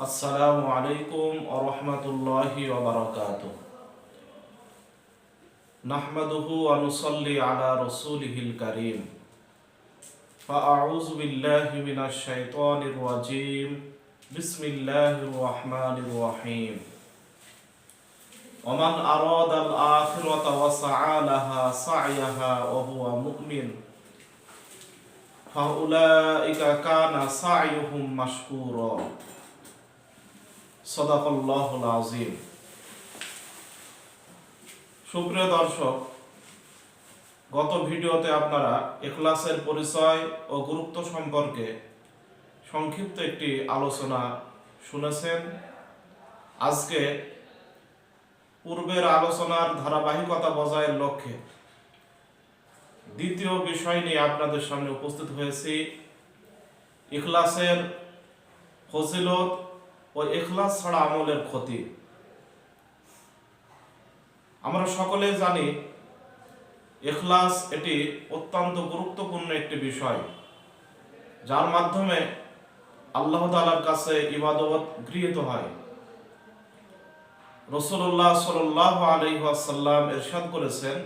আসসালামু আলাইকুম ওয়া রাহমাতুল্লাহি ওয়া বারাকাতুহু। নাহমাদুহু ওয়া নুসাল্লি আলা রাসূলিহিল কারীম। ফাআউযু বিল্লাহি মিনাশ শাইতানির রাজীম। বিসমিল্লাহির রাহমানির রাহিম। ওয়া মান আরাদাল আখিরাতা ওয়া সা'a লাহা সা'য়াহা ওয়া হুয়া মুমিন ফাউলাইকা কানা সা'য়ুহুম মাশকুরা। সাদাকাল্লাহুল আযীম। সুপ্রিয় দর্শক, গত ভিডিওতে আপনারা ইখলাসের পরিচয় ও গুরুত্ব সম্পর্কে সংক্ষিপ্ত একটি আলোচনা শুনেছেন। আজকে পূর্বের আলোচনার ধারাবাহিকতা বজায়ের লক্ষ্যে দ্বিতীয় বিষয় নিয়ে আপনাদের সামনে উপস্থিত হয়েছি। ইখলাসের ফজিলত ও ইখলাস ছাড়া আমলের ক্ষতি। আমরা সকলে জানি ইখলাস এটি অত্যন্ত গুরুত্বপূর্ণ একটি বিষয়, যার মাধ্যমে আল্লাহ তাআলার কাছে ইবাদত গৃহীত হয়। রাসূলুল্লাহ সাল্লাল্লাহু আলাইহি ওয়াসাল্লাম ইরশাদ করেছেন,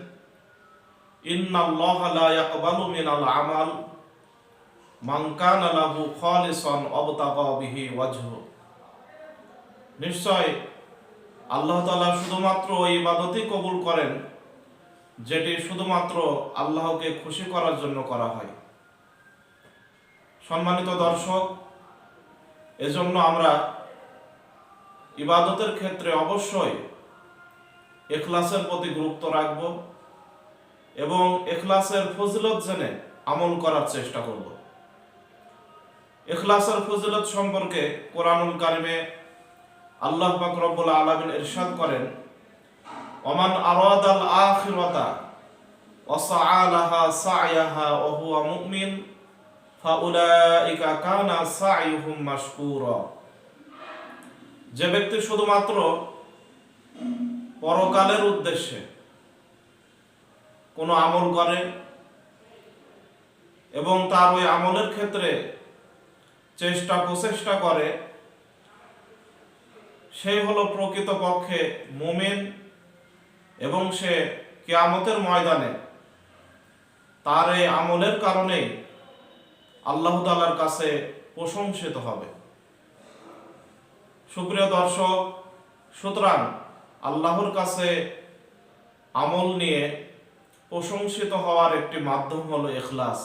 ইন্নাল্লাহা লা ইয়াকবালু মিনাল আমাল মান কানা লাহু খালিসান ওয়াবতাগা বিহি ওয়াজহু। নিশ্চয় আল্লাহ তাআলা শুধুমাত্র ওই ইবাদতই কবুল করেন যেটি শুধুমাত্র আল্লাহকে খুশি করার জন্য করা হয়। সম্মানিত দর্শক, এজন্য আমরা ইবাদতের ক্ষেত্রে অবশ্যই ইখলাসের প্রতি গুরুত্ব রাখব এবং ইখলাসের ফজিলত জেনে আমল করার চেষ্টা করব। ইখলাসের ফজিলত সম্পর্কে কোরআনুল কারিমে আল্লাহ পাক রব্বুল আলামিন ইরশাদ করেন, ওমান আরাদাল আখিরাতা ওয়া সা'a লাহা সা'য়াহা ওয়া হুয়া মুমিন ফাউলাইকা কানা সা'য়ুহুম মাশকুরা। যে ব্যক্তি শুধুমাত্র পরকালের উদ্দেশ্যে কোনো আমল করে এবং তার ওই আমলের ক্ষেত্রে প্রচেষ্টা করে, সেই হলো প্রকৃতপক্ষে মুমিন এবং সে কিয়ামতের ময়দানে তার এই আমলের কারণে আল্লাহ তাআলার কাছে প্রশংসিত হবে। সুপ্রিয় দর্শক, সুতরাং আল্লাহর কাছে আমল নিয়ে প্রশংসিত হওয়ার একটি মাধ্যম হলো ইখলাস।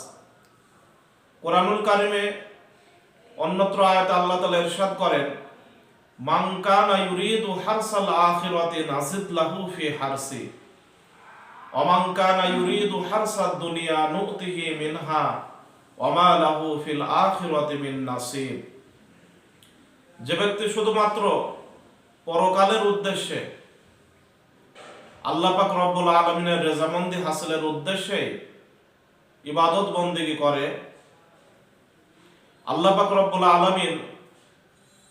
কোরআনুল কারিমে অন্যত্র আয়াতে আল্লাহ তাআলা ইরশাদ করেন, মান কানা ইউরিদু হারসাল আখিরাতি নাজিদ লাহু ফি হারসি ওয়া মান কানা ইউরিদু হারসাদ দুনিয়া নুতিহি মিনহা ওয়া মা লাহু ফিল আখিরাতি মিন নাসিব। যে ব্যক্তি শুধুমাত্র পরকালের উদ্দেশ্যে আল্লাহ পাক রব্বুল আলামিনের রেজামন্দি হাসিলের উদ্দেশ্যে ইবাদত বন্দেগী করে, আল্লাহ পাক রব্বুল আলামিন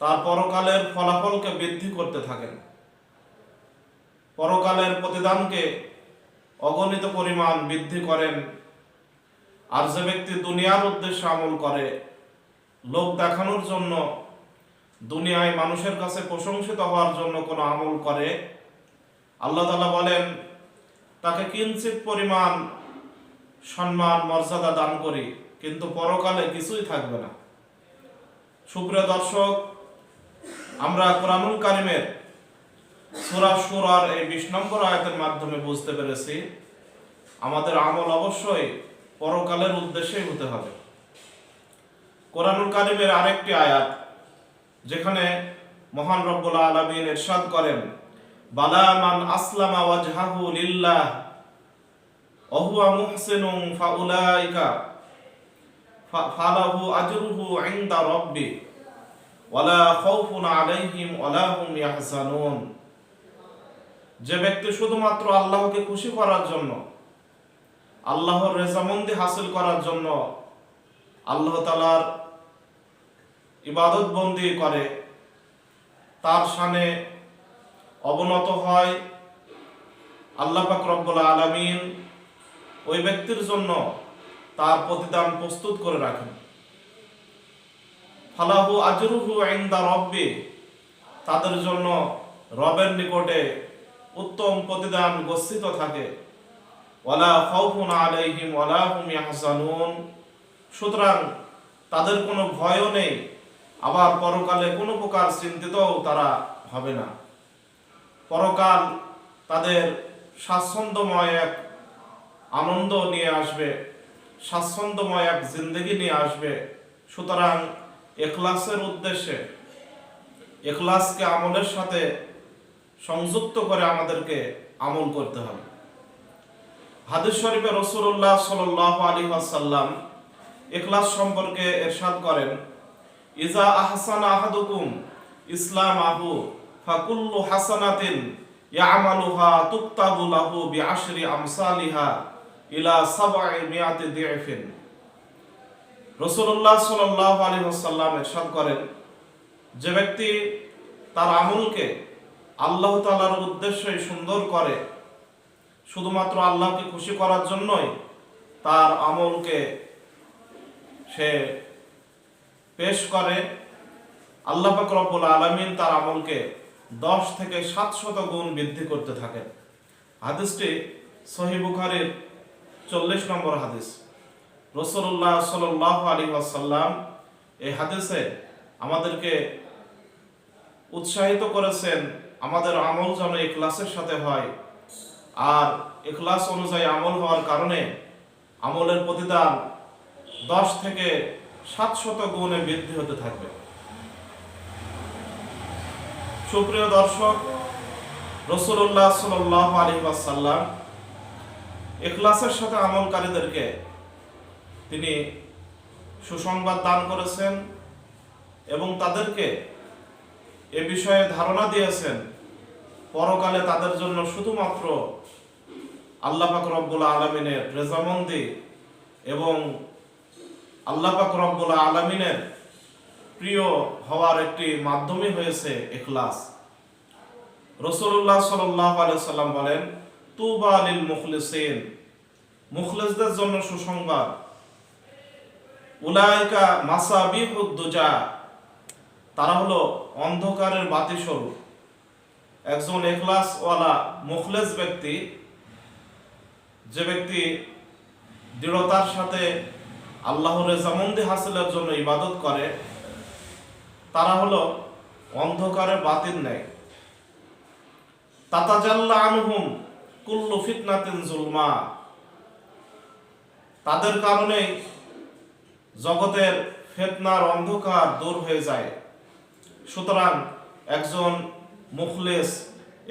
তার পরকালের ফলাফলকে বৃদ্ধি করতে থাকেন, পরকালের প্রতিদানকে অগণিত পরিমাণ বৃদ্ধি করেন। আর যে ব্যক্তি দুনিয়ার উদ্দেশ্যে আমল করে, লোক দেখানোর জন্য, দুনিয়ায় মানুষের কাছে প্রশংসিত হওয়ার জন্য কোনো আমল করে, আল্লাহ তাআলা বলেন তাকে কিঞ্চিত পরিমাণ সম্মান মর্যাদা দান করি, কিন্তু পরকালে কিছুই থাকবে না। সুপ্রিয় দর্শক, আমরা কোরআনুল কারিমের সূরা শুরার এই 20 নম্বর আয়াতের মাধ্যমে বুঝতে পেরেছি আমাদের আমল অবশ্যই পরকালের উদ্দেশ্যেই হতে হবে। কোরআনুল কারিমের আরেকটি আয়াত যেখানে মহান রব্বুল আলামিন ইরশাদ করেন, বালা মান আসলামা ওয়াজহাহু লিল্লাহ ওয়া হুয়া মুহসিনুন ফাউলাইকা ফালাহু আজরুহু ইনদা রাব্বি ওয়ালা খাউফুন আলাইহিম ওয়ালা হুম ইয়াহজানুন। যে ব্যক্তি শুধুমাত্র আল্লাহকে খুশি করার জন্য, আল্লাহর রেজামন্দি হাসিল করার জন্য আল্লাহ তাআলার ইবাদত বন্দি করে, তার শানে অবনত হয়, আল্লাহ পাক রব্বুল আলামিন ওই ব্যক্তির জন্য তার প্রতিদান প্রস্তুত করে রাখেন। ফালাহু আজরুহু ইনদা রাব্বি, তাদের জন্য রবের নিকটে উত্তম প্রতিদান গচ্ছিত থাকে। ওয়ালা খাউফুন আলাইহিম ওয়ালা হুম ইয়াহজানুন, সুতরাং তাদের কোনো ভয়ও নেই, আবার পরকালে কোনো প্রকার চিন্তিতও তারা হবে না। পরকাল তাদের স্বাচ্ছন্দ্যময় এক আনন্দ নিয়ে আসবে, স্বাচ্ছন্দ্যময় এক জিন্দগি নিয়ে আসবে। সুতরাং ইখলাসের উদ্দেশ্যে, ইখলাসকে আমলের সাথে সংযুক্ত করে আমাদেরকে আমল করতে হবে। হাদিস শরীফে রাসূলুল্লাহ সাল্লাল্লাহু আলাইহি ওয়াসাল্লাম ইখলাস সম্পর্কে ইরশাদ করেন, ইজা আহসানা আহাদুকুম ইসলামাহু ফাকুল্লু হাসানাতিন ইয়ামালুহা তুকতাবু লাহু বিআশরি আমসালিহা ইলা 700 দিফিন। রাসূলুল্লাহ সাল্লাল্লাহু আলাইহি ওয়াসাল্লাম ইরশাদ করেন, যে ব্যক্তি তার আমলকে আল্লাহ তাআলার উদ্দেশ্যে সুন্দর করে, শুধুমাত্র আল্লাহকে খুশি করার জন্যই তার আমলকে সে পেশ করে, আল্লাহ পাক রব্বুল আলামিন তার আমলকে 10 থেকে 700 গুণ বৃদ্ধি করতে থাকেন। হাদিসটি সহিহ বুখারীর 40 নম্বর হাদিস। রাসূলুল্লাহ সাল্লাল্লাহু আলাইহি ওয়াসাল্লাম এই হাদিসে আমাদেরকে উৎসাহিত করেছেন আমাদের আমল যেন ইখলাসের সাথে হয়, আর ইখলাস অনুযায়ী আমল হওয়ার কারণে আমলের প্রতিদান 10 থেকে 700 গুণে বৃদ্ধি হতে থাকবে। সুপ্রিয় দর্শক, রাসূলুল্লাহ সাল্লাল্লাহু আলাইহি ওয়াসাল্লাম ইখলাসের সাথে আমলকারীদেরকে তিনি সুসংবাদ দান করেছেন এবং তাদেরকে এ বিষয়ে ধারণা দিয়েছেন পরকালে তাদের জন্য শুধুমাত্র আল্লাহ পাক রব্বুল আলামিনের রেজামন্দি এবং আল্লাহ পাক রব্বুল আলামিনের প্রিয় হওয়ার একটি মাধ্যমই হয়েছে ইখলাস। রাসূলুল্লাহ সাল্লাল্লাহু আলাইহি ওয়াসাল্লাম বলেন, তুবা লিল মুখলিসিন, মুখলিসদের জন্য সুসংবাদ। উলাইকা মাসাবিহুদ দুজা, তারা হলো অন্ধকারের বাতি স্বরূপ। একজন ইখলাসওয়ালা মুখলিস ব্যক্তি, যে ব্যক্তি দৃঢ়তার সাথে আল্লাহর রেজামন্দি হাসিলের জন্য ইবাদত করে, তারা হলো অন্ধকারের বাতির ন্যায়। তাতাজাল্লা আনহুম কুল্লু ফিতনাতিন জুলমা, তাদের কারণেই জগতের ফিতনার অন্ধকার দূর হয়ে যায়। সুতরাং একজন মুখলিস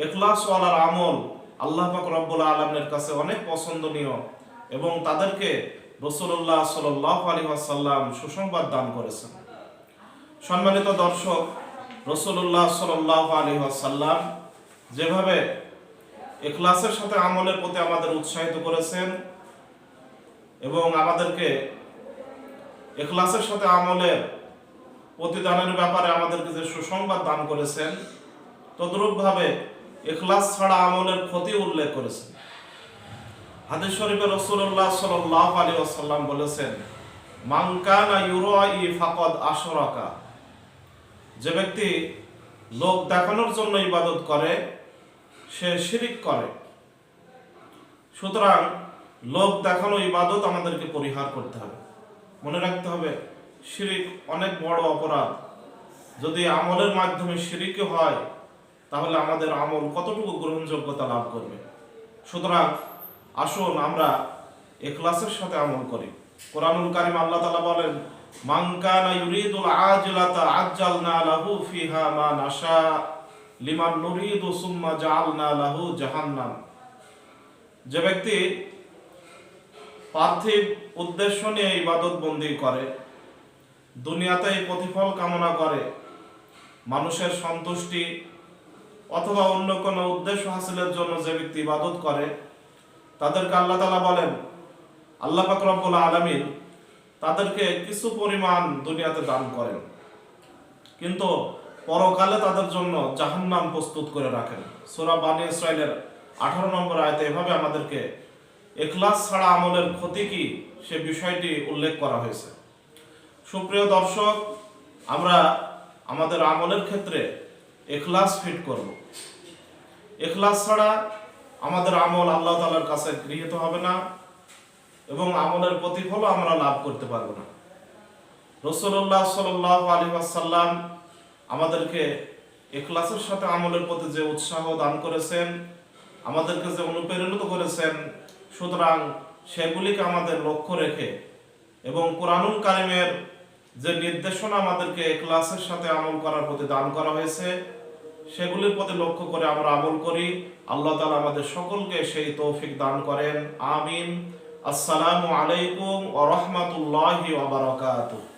ইখলাসওয়ালার আমল আল্লাহ পাক রব্বুল আলামিনের কাছে অনেক পছন্দনীয় এবং তাদেরকে রাসূলুল্লাহ সাল্লাল্লাহু আলাইহি ওয়াসাল্লাম সুসংবাদ দান করেছেন। সম্মানিত দর্শক, রাসূলুল্লাহ সাল্লাল্লাহু আলাইহি ওয়াসাল্লাম যেভাবে ইখলাসের সাথে আমলের প্রতি আমাদের উৎসাহিত করেছেন এবং আমাদেরকে ইখলাসের সাথে আমলের প্রতিদানের ব্যাপারে আমাদেরকে যে সুসংবাদ দান করেছেন, তদ্রূপভাবে ইখলাস ছাড়া আমলের ক্ষতি উল্লেখ করেছেন। হাদিস শরীফে রাসূলুল্লাহ সাল্লাল্লাহু আলাইহি ওয়াসাল্লাম বলেছেন, মান কানা ইউরাই ফাকাদ আশরাকা, যে ব্যক্তি লোক দেখানোর জন্য ইবাদত করে সে শিরিক করে। সুতরাং লোক দেখানো ইবাদত আমাদেরকে পরিহার করতে হবে। মনে রাখতে হবে, শিরিক অনেক বড় অপরাধ। যদি আমলের মাধ্যমে শিরিক হয় তাহলে আমাদের আমল কতটুকু গ্রহণযোগ্যতা লাভ করবে। সুতরাং আসুন আমরা ইখলাসের সাথে আমল করি। কোরআনুল কারীম আল্লাহ তাআলা বলেন, মান কানা ইউরিদুল আজিলাতা আজ্জালনা লাহু ফিহা মা নাশা লিমান নুরিদু সুম্মা জাআলনা লাহু জাহান্নাম, যে ব্যক্তি পার্থিব উদ্দেশ্য নিয়ে ইবাদত বন্দি করে, দুনিয়াতেই প্রতিফল কামনা করে, মানুষের সন্তুষ্টি অথবা অন্য কোনো উদ্দেশ্য হাসিলের জন্য যে ব্যক্তি ইবাদত করে, তাদেরকে আল্লাহ তাআলা বলেন, আল্লাহ পাক রব্বুল আলামিন তাদেরকে কিছু পরিমাণ দুনিয়াতে দান করেন, কিন্তু পরকালে তাদের জন্য জাহান্নাম প্রস্তুত করে রাখেন। সূরা বানী ইসরাঈলের 18 নম্বর আয়াতে এভাবে আমাদেরকে ইখলাস ছাড়া আমলের ক্ষতি কি সে বিষয়টি উল্লেখ করা হয়েছে। সুপ্রিয় দর্শক, আমরা আমাদের আমলের ক্ষেত্রে ইখলাস ফিট করব। ইখলাস ছাড়া আমাদের আমল আল্লাহ তাআলার কাছে গৃহীত হবে না এবং আমলের প্রতিফলও আমরা লাভ করতে পারবো না। রাসূলুল্লাহ সাল্লাল্লাহু আলাইহি ওয়াসাল্লাম আমাদেরকে ইখলাসের সাথে আমলের প্রতি যে উৎসাহ দান করেছেন, আমাদেরকে যে অনুপ্রেরিত করেছেন, সুতরাং সেগুলিকে আমাদের লক্ষ্য রেখে এবং কুরআনুল কারীমের যে নির্দেশনা আমাদেরকে ইখলাসের সাথে আমল করার প্রতি দান করা হয়েছে, সেগুলির প্রতি লক্ষ্য করে আমরা আমল করি। আল্লাহ তাআলা আমাদের সকলকে সেই তৌফিক দান করেন। আমিন। আসসালামু আলাইকুম ওয়া রাহমাতুল্লাহি ওয়া বারাকাতুহু।